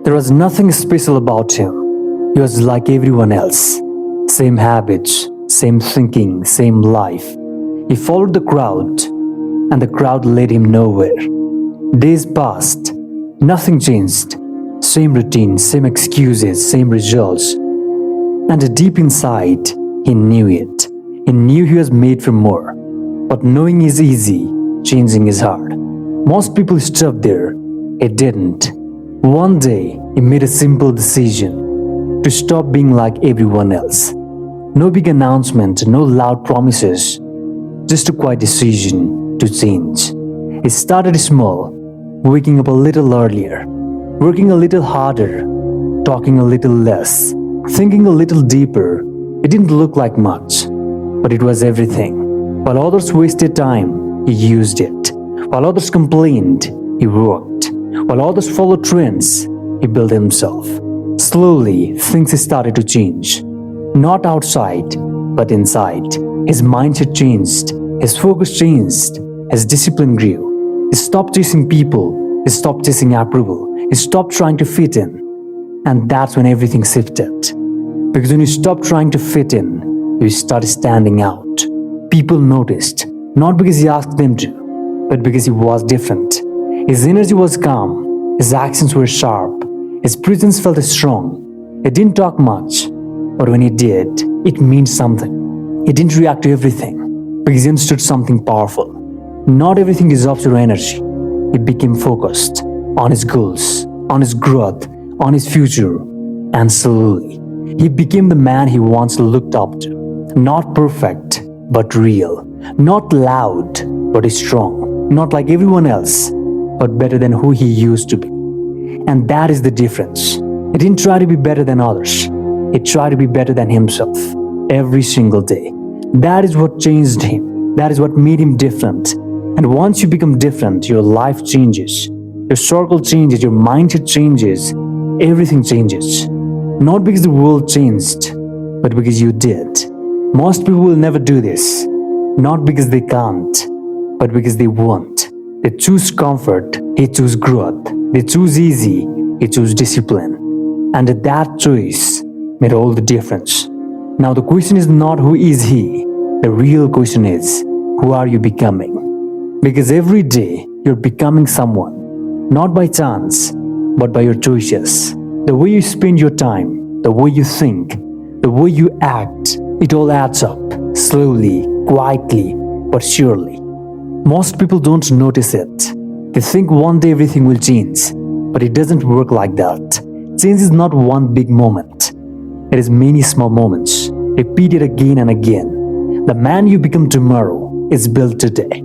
There was nothing special about him. He was like everyone else. Same habits, same thinking, same life. He followed the crowd, and the crowd led him nowhere. Days passed, nothing changed. Same routine, same excuses, same results. And deep inside, he knew it. He knew he was made for more. But knowing is easy, changing is hard. Most people stop there. He didn't. One day, he made a simple decision to stop being like everyone else. No big announcement, no loud promises, just a quiet decision to change. He started small, waking up a little earlier, working a little harder, talking a little less, thinking a little deeper. It didn't look like much, but it was everything. While others wasted time, he used it. While others complained, he worked. While others followed trends, he built himself. Slowly, things started to change. Not outside, but inside. His mindset changed. His focus changed. His discipline grew. He stopped chasing people. He stopped chasing approval. He stopped trying to fit in. And that's when everything shifted. Because when you stop trying to fit in, you start standing out. People noticed, not because he asked them to, but because he was different. His energy was calm. His actions were sharp. His presence felt strong. He didn't talk much, but when he did, it meant something. He didn't react to everything because he understood something powerful. Not everything deserves your energy. He became focused on his goals, on his growth, on his future, and slowly, he became the man he once looked up to. Not perfect, but real. Not loud, but strong. Not like everyone else, but better than who he used to be. And that is the difference. He didn't try to be better than others. He tried to be better than himself every single day. That is what changed him. That is what made him different. And once you become different, your life changes. Your circle changes, your mindset changes, everything changes. Not because the world changed, but because you did. Most people will never do this. Not because they can't, but because they won't. They choose comfort, he choose growth. They choose easy, he choose discipline. And that choice made all the difference. Now the question is not who is he. The real question is, who are you becoming? Because every day you're becoming someone. Not by chance, but by your choices. The way you spend your time, the way you think, the way you act, it all adds up. Slowly, quietly, but surely. Most people don't notice it. They think one day everything will change, but it doesn't work like that. Change is not one big moment. It is many small moments, repeated again and again. The man you become tomorrow is built today.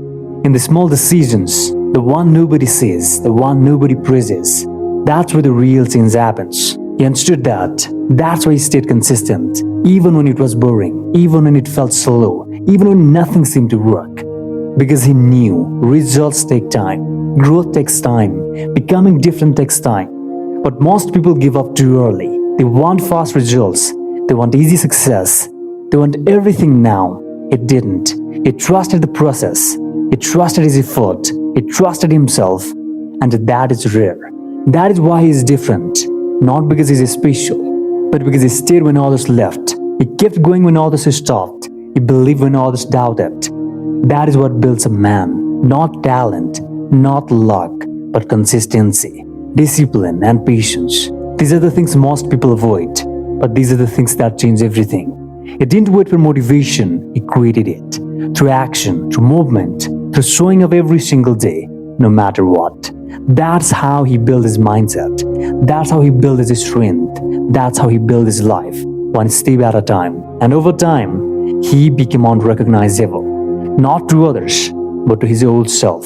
In the small decisions, the one nobody sees, the one nobody praises, that's where the real change happens. He understood that. That's why he stayed consistent, even when it was boring, even when it felt slow, even when nothing seemed to work. Because he knew results take time, growth takes time, becoming different takes time. But most people give up too early. They want fast results, they want easy success, they want everything now. He didn't. He trusted the process, he trusted his effort, he trusted himself, and that is rare. That is why he is different, not because he is special, but because he stayed when others left. He kept going when others stopped. He believed when others doubted. That is what builds a man. Not talent, not luck, but consistency, discipline, and patience. These are the things most people avoid, but these are the things that change everything. He didn't wait for motivation, he created it. Through action, through movement, through showing up every single day, no matter what. That's how he built his mindset. That's how he built his strength. That's how he built his life, one step at a time. And over time, he became unrecognizable. Not to others, but to his old self.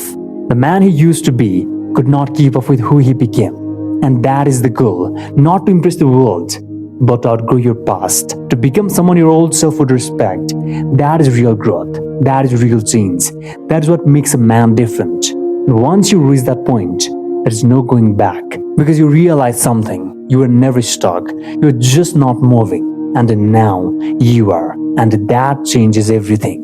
The man he used to be could not keep up with who he became. And that is the goal, not to impress the world, but to outgrow your past, to become someone your old self would respect. That is real growth. That is real change. That is what makes a man different. And once you reach that point, there is no going back. Because you realize something. You were never stuck. You were just not moving. And now you are. And that changes everything.